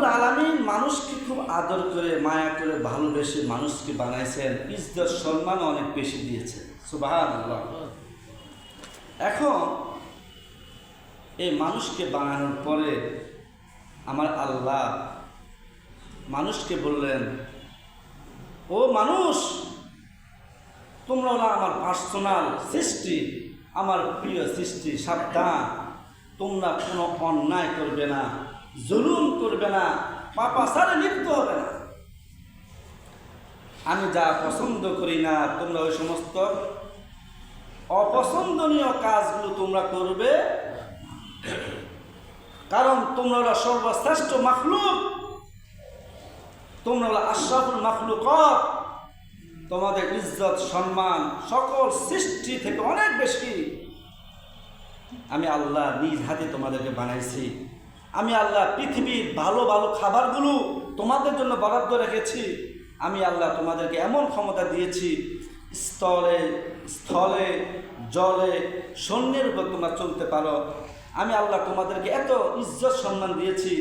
রাব্বুল আলামিন মানুষকে খুব আদর করে মায়া করে ভালোবেসে মানুষকে বানাইছেন, ইজ্জত সম্মান অনেক বেশি দিয়েছেন। সুবহানাল্লাহ। এখন এই মানুষকে বানানোর পরে আমার আল্লাহ মানুষকে বললেন, ও মানুষ, তোমরা হলো আমার পার্সোনাল সৃষ্টি, আমার প্রিয় সৃষ্টি, সাবধান, তোমরা কোনো অন্যায় করবে না, জুলুম করবে না, পাপাচারে লিপ্ত হবে না। আমি যা পছন্দ করি না, তোমরা ওই সমস্ত অপছন্দনীয় কাজগুলো তোমরা করবে, কারণ তোমরা হলো সর্বশ্রেষ্ঠ মাখলুক, তোমরা হলো আশরাফুল মাখলুকাত, তোমাদের ইজ্জত সম্মান সকল সৃষ্টি থেকে অনেক বেশি। আমি আল্লাহ নিজ হাতে তোমাদেরকে বানাইছি। আমি আল্লাহ পৃথিবীর ভালো ভালো খাবারগুলো তোমাদের জন্য বরাদ্দ রেখেছি। আমি আল্লাহ তোমাদেরকে এমন ক্ষমতা দিয়েছি, স্থলে স্থলে জলে সৈন্যের উপর তোমরা চলতে পারো। আমি আল্লাহ তোমাদেরকে এত ইজ্জত সম্মান দিয়েছি,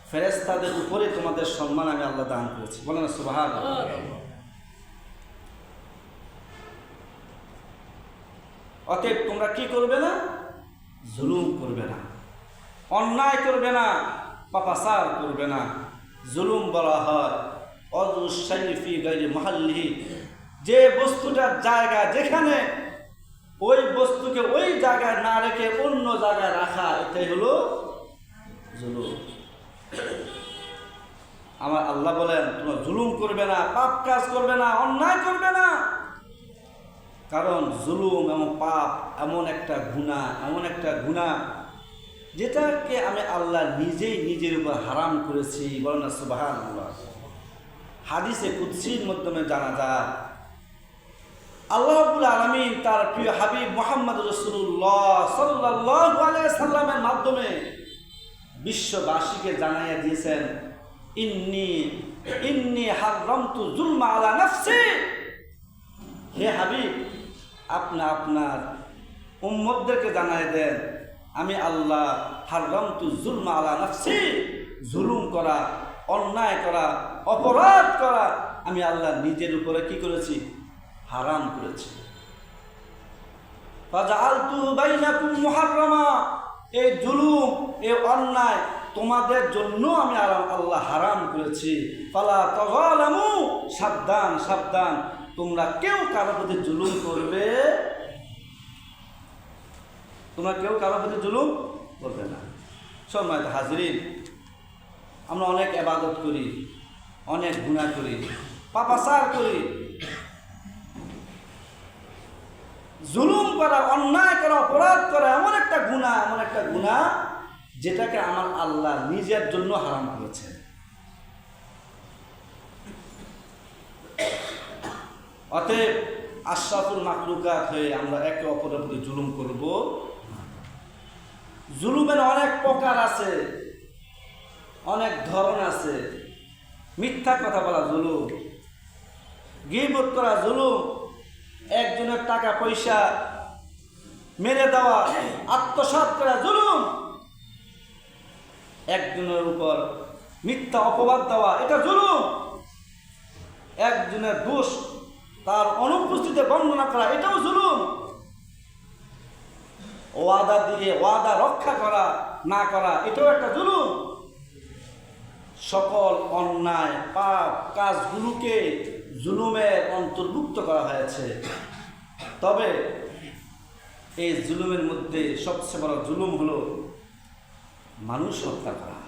ফেরেশতাদের উপরে তোমাদের সম্মান আমি আল্লাহ দান করেছি। বলেন না সুবহানাল্লাহ। অতএব তোমরা কি করবে না? জুলুম করবে না, অন্যায় করবে না, পাপাচার করবে না। জুলুম বলা হয় অযুশাইফি গায়রি মাহাল্লিহি, যে বস্তুটার জায়গা যেখানে, ওই বস্তুকে ওই জায়গায় না রেখে অন্য জায়গায় রাখা, এটাই হলো জুলুম। আমার আল্লাহ বলেন তোমরা জুলুম করবে না, পাপ কাজ করবে না, অন্যায় করবে না। কারণ জুলুম এবং পাপ এমন একটা গুনাহ যেটাকে আমি আল্লাহ নিজেই নিজের উপর হারাম করেছি। বলেন না সুবহানাল্লাহ। হাদিসে কুদসির মাধ্যমে জানা যায়, আল্লাহ রাব্বুল আলামিন তার প্রিয় হাবিব মুহাম্মদ রাসূলুল্লাহ সাল্লাল্লাহু আলাইহি সাল্লামের মাধ্যমে বিশ্ববাসীকে জানাইয়া দিয়েছেন, ইন্নী হারামতু যুলমা আলা নাফসি। হে হাবিব, আপনি আপনার উম্মতদেরকে জানাই দেন, আমি আল্লাহ হারামতু যুলমা আলা নাফসি, জুলুম করা, অন্যায় করা, অপরাধ করা আমি আল্লাহ নিজের উপরে কি করেছি? হারাম করেছি। ফাজআলতু বাইনাকুম মুহাররামা, এই জুলুম, এই অন্যায় তোমাদের জন্য আমি আল্লাহ হারাম করেছি। ফালা তাযালামু, সাবধান সাবধান, তোমরা কেউ কারো প্রতি জুলুম করবে, তোমরা কেউ কারো প্রতি জুলুম করবে না। সম্মানিত হাজরিন, আমরা অনেক ইবাদত করি, অনেক গুনাহ করি, পাপাচার করি। জুলুম করা, অন্যায় করা, অপরাধ করা এমন একটা গুনাহ যেটাকে আমার আল্লাহ নিজের জন্য হারাম করেছেন। অতএব আশরাফুল মাখলুকাত হয়ে আমরা একে অপরের প্রতি জুলুম করব। জুলুমের অনেক প্রকার আছে, অনেক ধরন আছে। মিথ্যা কথা বলা জুলুম, গীবত করা জুলুম, একজনের টাকা পয়সা মেরে দেওয়া, আত্মসাৎ করা জুলুম, একজনের উপর মিথ্যা অপবাদ দেওয়া এটা জুলুম, একজনের দোষ তার অনুপস্থিতিতে বর্ণনা করা এটাও জুলুম, ওয়াদা দিয়ে ওয়াদা রক্ষা করা না করা এটাও একটা জুলুম। সকল অন্যায় পাপ কাজগুলোকে জুলুমের অন্তর্ভুক্ত করা হয়েছে। তবে এই জুলুমের মধ্যে সবচেয়ে বড় জুলুম হলো মানুষ হত্যা করা।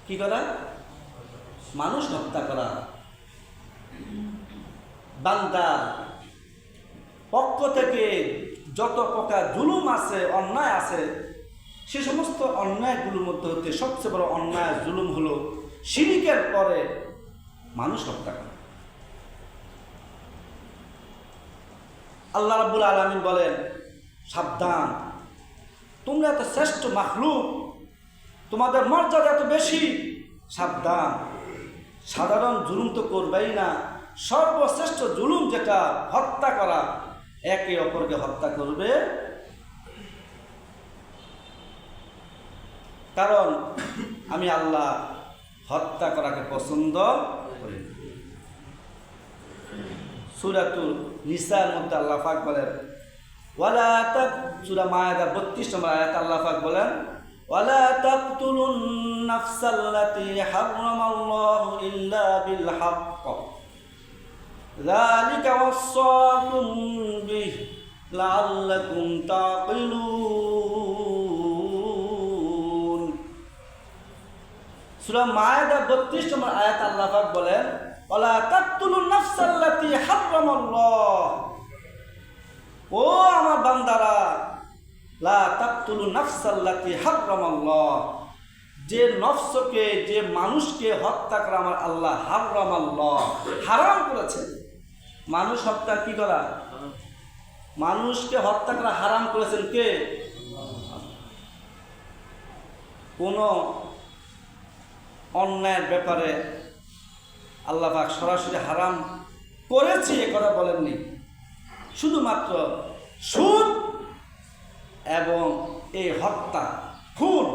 কি করা? মানুষ হত্যা করা। বান্দার পক্ষ থেকে যত প্রকার জুলুম আছে, অন্যায় আছে, সে সমস্ত অন্যায়গুলোর মধ্যে হতে সবচেয়ে বড় অন্যায় জুলুম হলো শিরকের পরে মানুষ হত্যা করা। আল্লাহ রাব্বুল আলামিন বলেন, সাবধান, তোমরা এত শ্রেষ্ঠ মাখলুক, তোমাদের মর্যাদা এত বেশি, সাবধান, সাধারণ জুলুম তো করবেই না, সর্বশ্রেষ্ঠ জুলুম যেটা হত্যা করা, একে অপরকে হত্যা করবে। কারণ আমি আল্লাহ হত্যা করাকে পছন্দ করি না। সূরাতুল নিসার মধ্যে আল্লাহ পাক বলেন ওয়ালা তাক, সূরা মায়েদা 32 নম্বর আয়াত আল্লাহ পাক বলেন ওয়ালা তাকতুলুন নাফসাল্লাতী হারামাল্লাহু ইল্লা বিল হক যালিকা ওয়াসাকুম বিহি লাআল্লাকুম তাকিলুন। সূরা মায়েদা 32 নম্বর আয়াত আল্লাহ পাক বলেন ওয়ালা তাকতুলুন নাফসাল্লাতী হারামাল্লাহ, ও আমার বান্দারা, লা তাকতুলুন নাফসাল্লাতী হারামাল্লাহ, যে নফসকে, যে মানুষকে হত্যা করা আমার আল্লাহ হারামাল্লাহ, হারাম করেছেন। মানুষ হত্যা কি করা? মানুষকে হত্যা করা হারাম করেছেন কে? কোন অন্যায়ের ব্যাপারে আল্লাহ পাক সরাসরি হারাম করেছি এ কথা বলেননি। শুধুমাত্র সুদ এবং এই হত্যা, খুন,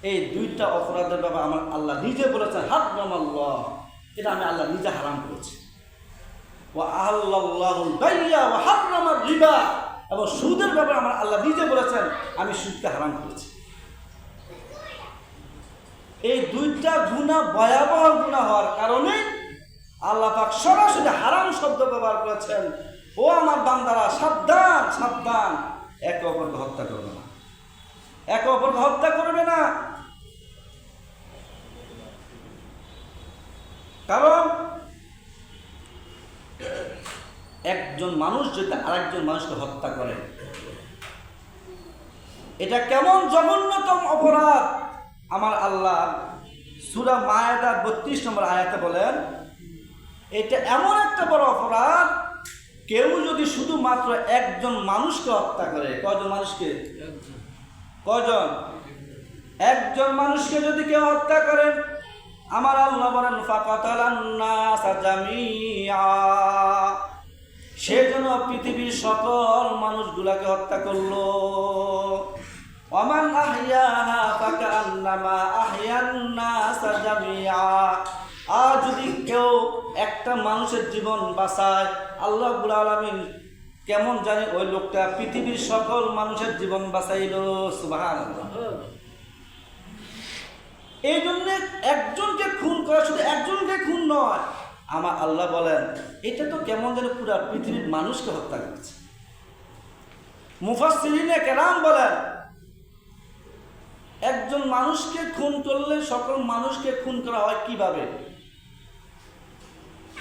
এই দুইটা অপরাধের ব্যাপারে আমার আল্লাহ নিজে বলেছেন হারামাল্লাহ, এটা আমি আল্লাহ নিজে হারাম করেছি। ওয়া আহাল্লাল্লাহুল বাইয়া ওয়া হারামার রিবা, এবং সুদের ব্যাপারে আমার আল্লাহ নিজে বলেছেন আমি সুদকে হারাম করেছি। এই দুইটা গুনাহ ভয়াবহ গুনাহ হওয়ার কারণে আল্লাহ পাক সরাসরি হারাম শব্দ ব্যবহার করেছেন। ও আমার বান্দারা, সাবধান সাবধান, একে অপরকে হত্যা করবে না, একে অপরকে হত্যা করবে না। কারণ একজন মানুষ যদি আরেকজন মানুষকে হত্যা করে, এটা কেমন জঘন্যতম অপরাধ। আমার আল্লাহ সূরা মায়েদা 32 নম্বর আয়াতে বলেন এটা এমন একটা বড় অপরাধ, কেউ যদি শুধুমাত্র একজন মানুষকে হত্যা করে। কয়জন মানুষকে? কয়জন? একজন মানুষকে যদি কেউ হত্যা করে, আমার আল্লাহ বলেন ফাকাতালান নাসা জামিআ, সে যেন পৃথিবীর সকল মানুষগুলাকে হত্যা করলো। ওয়ামান আহইয়াহা ফাকান্নামা আহইয়ান নাসা জামিআ, আর যদি কেউ একটা মানুষের জীবন বাঁচায়, আল্লাহ রাব্বুল আলামিন কেমন জানি ওই লোকটা পৃথিবীর সকল মানুষের জীবন বাঁচাইল। সুবহানাল্লাহ। এই জন্য একজনকে খুন করা শুধু একজনকে খুন নয়, আমার আল্লাহ বলেন এটা তো কেমন যেন পুরা পৃথিবীর মানুষকে হত্যা করছে। মুফাসসিরিনে কেরাম বলেন একজন মানুষকে খুন করলে সকল মানুষকে খুন করা হয় কিভাবে?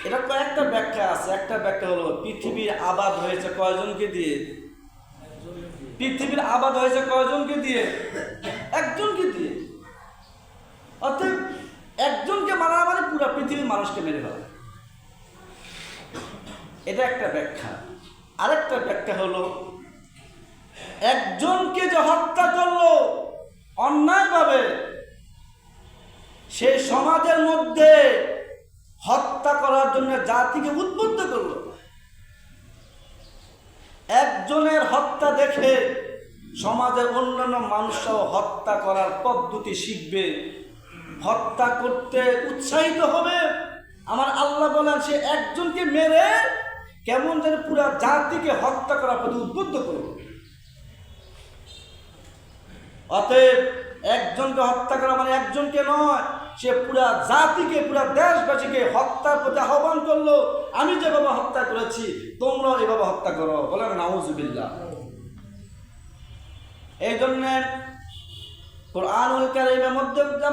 এটা কয়েকটা ব্যাখ্যা আছে। একটা ব্যাখ্যা হলো পৃথিবীর আবাদ হয়েছে কয়জনকে দিয়ে? পৃথিবীর আবাদ হয়েছে কয়জনকে দিয়ে? একজনকে দিয়ে। অতএব একজনকে মারা মানে পুরো পৃথিবীর মানুষকে মেরে ফেলা, এটা একটা ব্যাখ্যা। আরেকটা ব্যাখ্যা হলো একজনকে যে হত্যা করলো অন্যায়ভাবে, সেই সমাজের মধ্যে হত্যা করার জন্য জাতিকে উদ্বুদ্ধ করলো। একজনের হত্যা দেখে সমাজের অন্যান্য মানুষরাও হত্যা করার পদ্ধতি শিখবে, হত্যা করতে উৎসাহিত হবে। আমার আল্লাহ বলেন সে একজনকে মেরে কেমন যেন পুরা জাতিকে হত্যা করার প্রতি উদ্বুদ্ধ করবে। অতএব একজনকে হত্যা করা মানে একজনকে নয়, সে পুরা জাতিকে, পুরা দেশবাসীকে হত্যার প্রতি আহ্বান করলো। আমি যেভাবে হত্যা করেছি তোমরাও এভাবে হত্যা করো। বলেন নাউজুবিল্লাহ। এই জন্য কুরআনুল কারীমের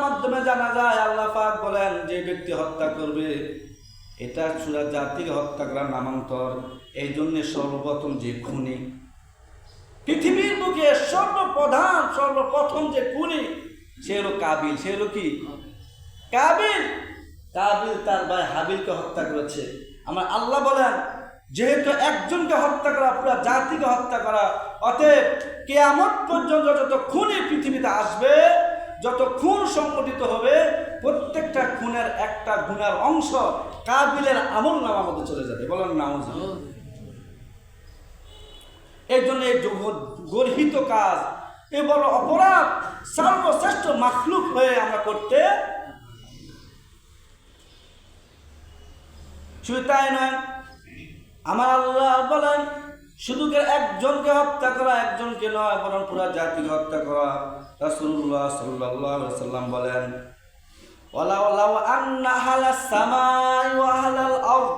মাধ্যমে জানা যায় আল্লাহ পাক বলেন যে ব্যক্তি হত্যা করবে এটা পুরা জাতিকে হত্যা করার নামান্তর। এই জন্য সর্বপ্রথম যে খুনি, পৃথিবীর বুকে সর্বপ্রথম যে খুনি সে হলো কাবিল। সে হলো কি? কাবিল। কাবিল তার ভাই হাবিলকে হত্যা করেছে। আমার আল্লাহ বলেন যেহেতু একজনকে হত্যা করা পুরা জাতিকে হত্যা করা, অতএব কিয়ামত পর্যন্ত যত খুনি পৃথিবীতে আসবে, যত খুন সংগঠিত হবে, প্রত্যেকটা খুনের একটা গুনার অংশ কাবিলের আমলনামার মধ্যে চলে যাবে। বলেন নাউজুবিল্লাহ। এই জন্য এই গর্হিত কাজ, এ বড় অপরাধ সর্বশ্রেষ্ঠ মাখলুক হয়ে আমরা করতে শুধু তাই নয়, আমার আল্লাহ বলেন শুধু একজনকে হত্যা করা, একজনকে নয়, বরং পুরা জাতিকে হত্যা করা। রাসূলুল্লাহ সাল্লাল্লাহু আলাইহি ওয়াসাল্লাম বলেন, ওয়ালাউ আন্না আহলাস সামাই ওয়া আহলাল আরদ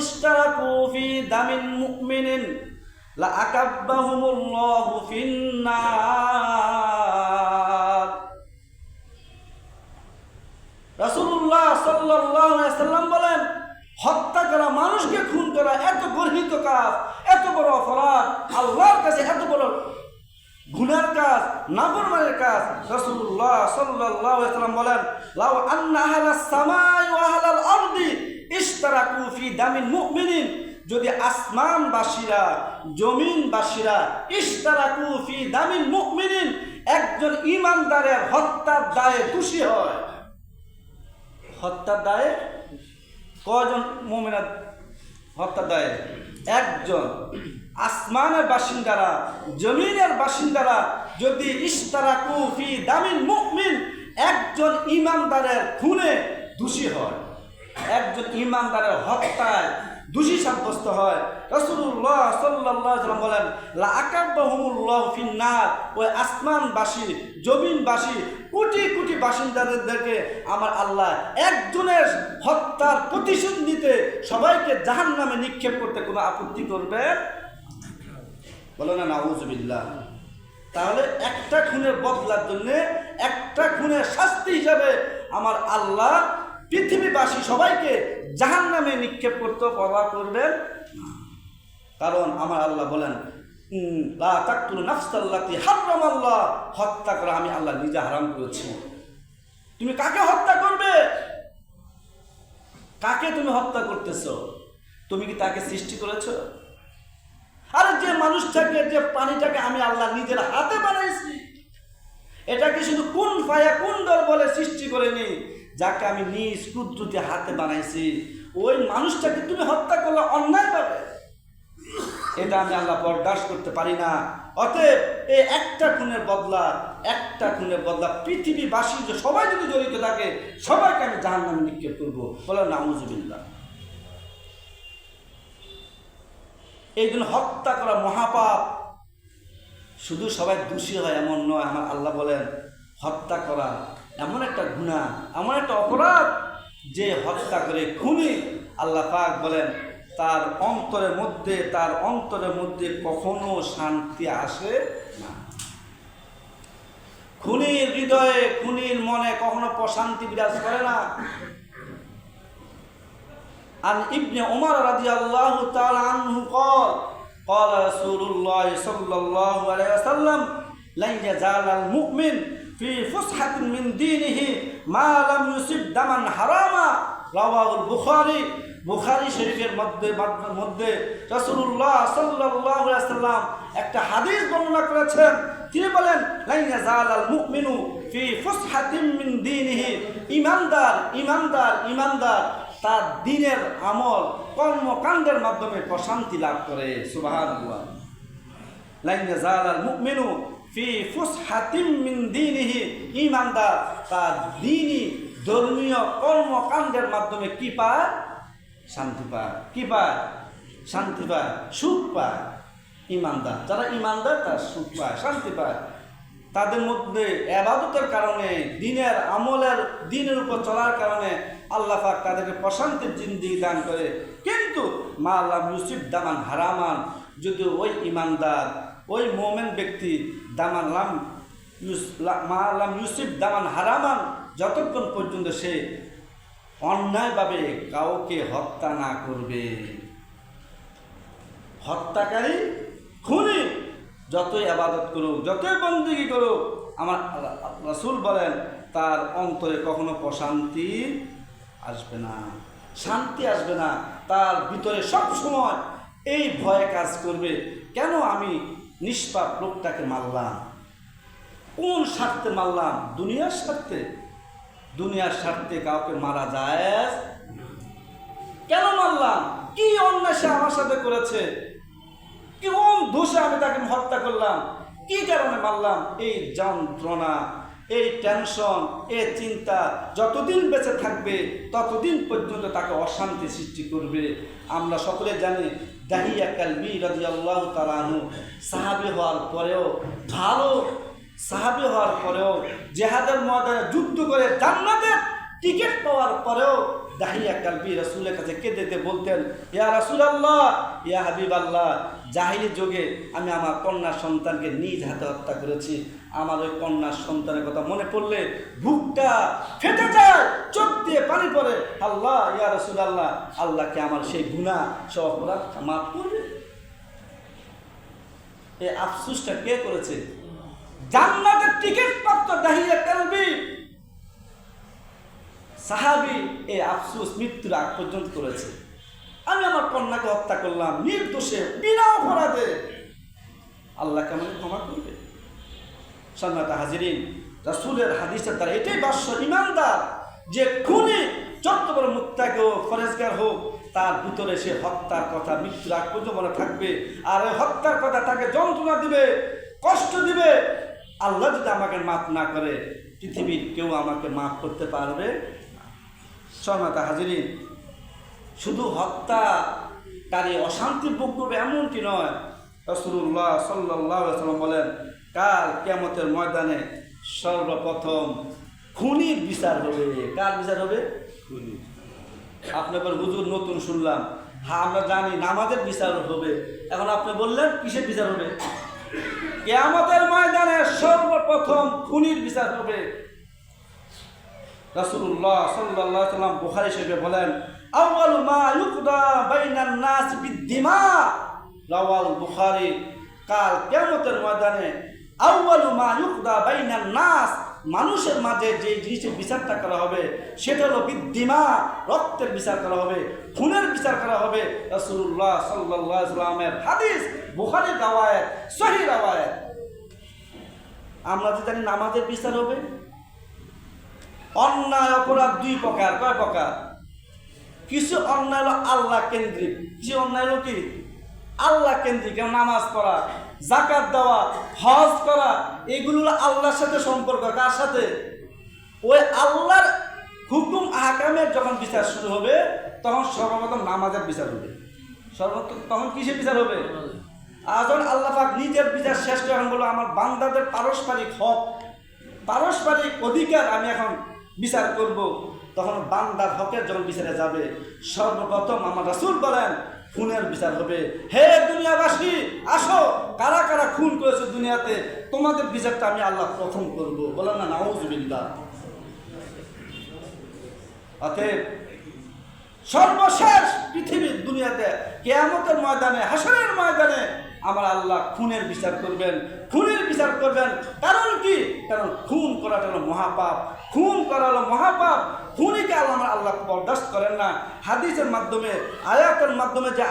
ইশতারাকু ফি দামিন মুমিনিন লা আকাব্বাহুমুল্লাহু ফিন্নার। রাসূলুল্লাহ সাল্লাল্লাহু আলাইহি ওয়াসাল্লাম বলেন, হত্যা করা, মানুষকে খুন করা এত গর্হিত কাজ, এত বড় অপরাধ, আল্লাহর কাছে এত বড় গুনার কাজ, নাফরমানের কাজ। রাসূলুল্লাহ সাল্লাল্লাহু আলাইহি ওয়াসাল্লাম বলেন, লাউ আন্না আহলাস সামাই ওয়া আহলাল আরদি ইশতারাকু ফি দামিন মুমিনিন, যদি আসমানবাসীরা, জমিনবাসীরা ইশতারাকু ফি দামিন মুমিনিন, একজন ঈমানদারের হত্যার দায়ে দোষী হয়। হত্যার দায়ে কয়জন মুমিনের হত্যা দায়ে? একজন। আসমানের বাসিন্দারা, জমিনের বাসিন্দারা যদি ইশতারাকু ফি দামিন মুমিন, একজন ঈমানদারের খুনে দোষী হয়, একজন ঈমানদারের হত্যায় দোষী সাব্যস্ত হয়, রাসূলুল্লাহ সাল্লাল্লাহু আলাইহি ওয়াসাল্লাম বলেন, লা আকাব্বাহুমুল্লাহু ফিন্নার। ওই আসমানবাসী, জমিনবাসী, কোটি কোটি বাসিন্দাদেরকে আমার আল্লাহ একজনের হত্যার প্রতিশোধ নিতে সবাইকে জাহান্নামে নিক্ষেপ করতে কোনো আপত্তি করবে? বলো না নাউযুবিল্লাহ। তাহলে একটা খুনের বদলার জন্য, একটা খুনের শাস্তি হিসাবে আমার আল্লাহ পৃথিবীবাসী সবাইকে জাহান্নামে নিক্ষেপ করতে পরোয়া করবেন না। কারণ আমার আল্লাহ বলেন, লা তাকতুলু নাফসাল্লাতী হারামাল্লাহ, হত্যা করা আমি আল্লাহ নিজে হারাম করেছি। তুমি কাকে হত্যা করবে? কাকে তুমি হত্যা করতেছো? তুমি কি তাকে সৃষ্টি করেছো? আরে যে মানুষটাকে, যে প্রাণীটাকে আমি আল্লাহ নিজের হাতে বানাইছি, এটাকে শুধু কুন ফায়াকুন বলে সৃষ্টি করেনি, যাকে আমি নিজ কুদরতি হাতে বানাইছি, ওই মানুষটাকে তুমি হত্যা করলে অন্যায় পাবে। এটা আমি আল্লাহ বরদাস্ত করতে পারি না। অতএব এই একটা খুনের বদলা পৃথিবীবাসী যে সবাই যদি জড়িত থাকে, সবাইকে আমি জাহান্নামে নিক্ষেপ করবো। বলো নাউযুবিল্লাহ। এই জন্য হত্যা করা মহাপাপ। শুধু সবাই দোষী হয় এমন নয়। আমার আল্লাহ বলেন, হত্যা করা এমন একটা গুনাহ, এমন একটা অপরাধ, যে হত্যা করে খুনি, আল্লাহ পাক বলেন তার অন্তরের মধ্যে কখনো শান্তি আসে না। খুনির হৃদয়ে, খুনির মনে কখনো প্রশান্তি বিরাজ করে না। আন ইবনে উমর রাদিয়াল্লাহু তাআলা আনহু قال رسول الله صلى الله عليه وسلم لن يزال المؤمن في فسحة من دينه ما لم يصب دما حراما رواه البخاري। বুখারী শরীফের মধ্যে রাসূলুল্লাহ সাল্লাল্লাহু আলাইহি ওয়াসাল্লাম একটা হাদিস বর্ণনা করেছেন। তিনি বলেন, লা ইয়াজালাল মুমিনু ফি ফুসহাতিন মিন দীনিহি, ঈমানদার তার দ্বীনের আমল, কর্মকাণ্ডের মাধ্যমে প্রশান্তি লাভ করে। সুবহানাল্লাহ। লা ইয়াজালাল মুমিনু ফি ফুসহাতিন মিন দীনিহি, ঈমানদার তার দ্বীনি ধর্মীয় কর্মকাণ্ডের মাধ্যমে কি পায়? শান্তি পায়। কি পায়? শান্তি পায়, সুখ পায়। ঈমানদার, যারা ঈমানদার তারা সুখ পায়, শান্তি পায়। তাদের মধ্যে ইবাদতের কারণে, দ্বীনের আমলের, দ্বীনের উপর চলার কারণে আল্লাহ পাক তাদেরকে প্রশান্তির জিন্দেগি দান করে। কিন্তু মা লাম ইউসিব দামান হারামান, যদি ওই ঈমানদার, ওই মুমিন ব্যক্তি মা লাম ইউসিব দামান হারামান, যতক্ষণ পর্যন্ত সে অন্যায়ভাবে কাউকে হত্যা না করবে। হত্যাকারী, খুনি যতই ইবাদত করুক, যতই বন্দেগী করুক, আমার রাসূল বলেন তার অন্তরে কখনো প্রশান্তি আসবে না, শান্তি আসবে না। তার ভিতরে সব সময় এই ভয় কাজ করবে, কেন আমি নিষ্পাপ লোকটাকে মারলাম? কোন স্বার্থে মারলাম? দুনিয়ার স্বার্থে? দুনিয়ার স্বার্থে কাউকে মারা যায়? কেন মারলাম? কি অন্যায় সে আমার সাথে করেছে? কোন দোষে আমি তাকে হত্যা করলাম? কি কারণে মারলাম? এই যন্ত্রণা, এই টেনশন, এই চিন্তা যতদিন বেঁচে থাকবে ততদিন পর্যন্ত তাকে অশান্তি সৃষ্টি করবে। আমরা সকলে জানি দাহিয়া কালবি রাদিয়াল্লাহু তাআলা আনহু সাহাবী হওয়ার পরেও, ভালো সাহাবী হওয়ার পরেও, জিহাদের ময়দানে যুদ্ধ করে জান্নাতের টিকিট পাওয়ার পরেও দাহিয়া কালবি রাসূলের কাছে কেঁদে বলতেন, ইয়া রাসূলুল্লাহ, ইয়া হাবিবাল্লাহ, জাহিলি যুগে আমি আমার কন্যা সন্তানকে নিজ হাতে হত্যা করেছি। আমার ওই কন্যার সন্তানের কথা মনে পড়লে বুকটা ফেটে যায়, চোখ দিয়ে পানি পড়ে। আল্লাহ, ইয়া রাসূলুল্লাহ, আল্লাহকে আমার সেই গুনাহ সব অপরাধ মাফ করবে। এই আফসোসটা কে করেছে? জান্নাতের টিকিট প্রাপ্ত দাহিয়া কালবি সাহাবী এই আফসোস মৃত্যুর আগ পর্যন্ত করেছে। আমি আমার কন্যাকে হত্যা করলাম নির্দোষে, বিনা অপরাধে, আল্লাহকে আমাকে ক্ষমা করবে? সম্মানিত হাজিরিন, রাসূলের হাদিসের দ্বারা এটাই বাস্য ইমানদার যে খুনি যত বড় মুত্তাকি হোক, ফরেজগার হোক, তার ভিতরে সে হত্যার কথা মৃত্যুর আগ পর্যন্ত মনে থাকবে। আর এই হত্যার কথা তাকে যন্ত্রণা দিবে, কষ্ট দিবে। আল্লাহ যদি আমাকে মাফ না করে, পৃথিবীর কেউ আমাকে মাফ করতে পারবে? সম্মানিত হাজিরিন, শুধু হত্যাকারী অশান্তি ভোগ করবে এমনটি নয়। রাসূলুল্লাহ সাল্লাল্লাহু আলাইহি ওয়াসাল্লাম বলেন, কাল কিয়ামতের ময়দানে সর্বপ্রথম খুনির বিচার হবে। কার বিচার হবে? খুনির। আপনার হুজুর নতুন শুনলাম, হ্যাঁ আমরা জানি নামাজের বিচার হবে। এখন আপনি বললেন কিসের বিচার হবে? কিয়ামতের ময়দানে সর্বপ্রথম খুনির বিচার হবে। রাসূলুল্লাহ সাল্লাল্লাহু আলাইহি ওয়াসাল্লাম বুখারী শরীফে বলেন, আউয়ালু মা ইউকদা বাইনান নাস বিদ্দিমা, রাওয়াল বুখারী। কাল কিয়ামতের ময়দানে আউয়ালু মা ইউকদা বাইনান নাস, মানুষের মাঝে যে জিনিসের বিচারটা করা হবে সেটা হলো বিদ্দিমা, রক্তের বিচার করা হবে, খুনের বিচার করা হবে। রাসূলুল্লাহ সাল্লাল্লাহু আলাইহি ওয়াসাল্লামের হাদিস, বুখারীর রাওয়ায়াত, সহিহ রাওয়ায়াত। আমরা যে জানি নামাজের বিচার হবে। অন্যায় অপরাধ দুই প্রকার। কয় প্রকার? কিছু অন্যায় হলো আল্লাহ কেন্দ্রিক, কিছু অন্যায় হলো কি আল্লাহ কেন্দ্রিক। নামাজ পড়া, যাকাত দেওয়া, হজ করা, এগুলো আল্লাহর সাথে সম্পর্ক। কার সাথে? ওই আল্লাহর হুকুম আহকামের যখন বিচার শুরু হবে তখন সর্বপ্রথম নামাজের বিচার হবে। সর্বপ্রথম তখন কিসের বিচার হবে? আর যখন আল্লাহ পাক নিজের বিচার শেষ করে এখন বলবো আমার বান্দাদের পারস্পরিক হক, পারস্পরিক অধিকার আমি এখন বিচার করব, তখন বান্দার হকের যখন বিচারে যাবে সর্বপ্রথম আমার রাসূল বলেন খুনের বিচার হবে। হে দুনিয়াবাসী, আসো, কারা কারা খুন করেছে দুনিয়াতে, তোমাদের বিচারটা আমি আল্লাহ প্রথম করব। বলেন না নাউযুবিল্লাহ। অতএব সর্বশেষ পৃথিবীর দুনিয়াতে কিয়ামতের ময়দানে, হাসরের ময়দানে আমার আল্লাহ খুনের বিচার করবেন। খুনের বিচার করবেন কারণ কি? কারণ খুন করাটা হলো মহাপাপ। খুন করা হলো মহাপাপ। খুনিকে আল্লাহ বরদাস্ত করেন না। হাদিসের মাধ্যমে, আয়াতের মাধ্যমে যে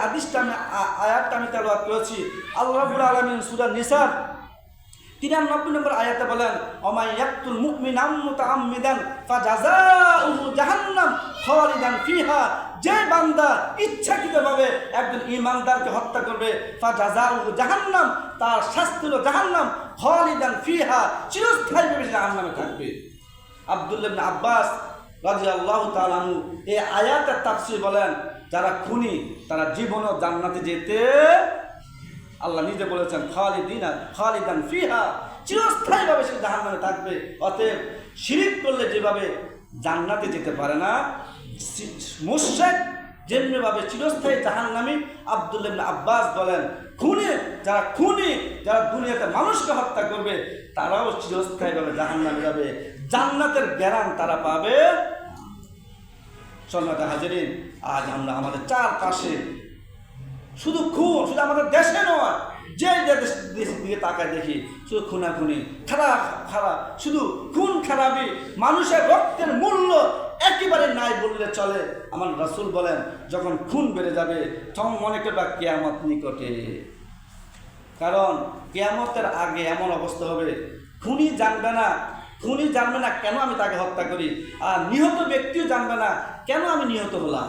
আয়াতটা আমি তেলাওয়াত করেছি, আল্লাহ রাব্বুল আলামিন সূরা নিসার 93 নম্বর আয়াতে বলেন, ওমাই ইয়াকতুল মুমিনাম মুতাআম্মিদান ফাজাযাউহু জাহান্নাম খালিদান ফিহা, যে বান্দা ইচ্ছাকৃতভাবে একজন ঈমানদারকে হত্যা করবে, ফাজাযাউহু জাহান্নাম, তার শাস্তি হলো জাহান্নাম, খালিদান ফিহা, চিরস্থায়ীভাবে জাহান্নামে থাকবে। আব্দুল্লাহ ইবনে আব্বাস রাদিয়াল্লাহু তাআলা আনহু এই আয়াতের তাফসীর বলেন, যারা খুনি তারা জীবনও জান্নাতে যেতে, আল্লাহ নিজে বলেছেন খালিদান ফিহা, চিরস্থায়ীভাবে সে জাহান্নামে থাকবে। অতএব শিরক করলে যেভাবে জান্নাতে যেতে পারে না, মুশরিক যেমনিভাবে চিরস্থায়ী জাহান্নামী। আব্দুল্লাহ ইবনে আব্বাস বলেন, যারা দুনিয়াতে মানুষকে হত্যা করবে তারাও চিরস্থায়ীভাবে জাহান্নামে যাবে, জান্নাতের গ্যারান্টি তারা পাবে। সম্মানিত হাজিরিন, আজ আমরা আমাদের চারপাশে শুধু খুন, শুধু আমাদের দেশে নয়, যে দেশের দিকে তাকায় দেখি শুধু খুনাখুনি, খারাপ, শুধু খুন খারাপি, মানুষের রক্তের মূল্য একেবারে নাই বললে চলে। আমার রাসূল বলেন, যখন খুন বেড়ে যাবে তখন মনে করবা কিয়ামত নিকটে। কারণ কিয়ামতের আগে এমন অবস্থা হবে, খুনি জানবে না কেন আমি তাকে হত্যা করি, আর নিহত ব্যক্তিও জানবে না কেন আমি নিহত হলাম।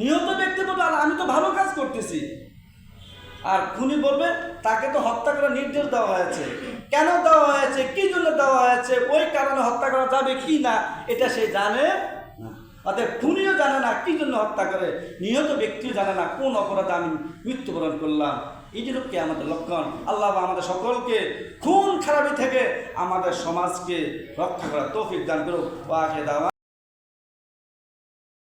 নিহত ব্যক্তি বলবে আমি তো ভালো কাজ করতেছি, আর খুনি বলবে তাকে তো হত্যা করার নির্দেশ দেওয়া হয়েছে, কেন দেওয়া হয়েছে, কি জন্য দেওয়া হয়েছে, ওই কারণে হত্যা করা যাবে কি না, এটা সে জানে না। অতএব খুনিও জানে না কি জন্য হত্যা করে, নিহত ব্যক্তিও জানে না কোন অপরাধে আমি মৃত্যুবরণ করলাম। এই জন্য কি আমাদের লক্ষণ। আল্লাহ আমাদের সকলকে খুন খারাপি থেকে আমাদের সমাজকে রক্ষা করার তৌফিক দান করুক। ওয়া আখিরু দাওয়ানা।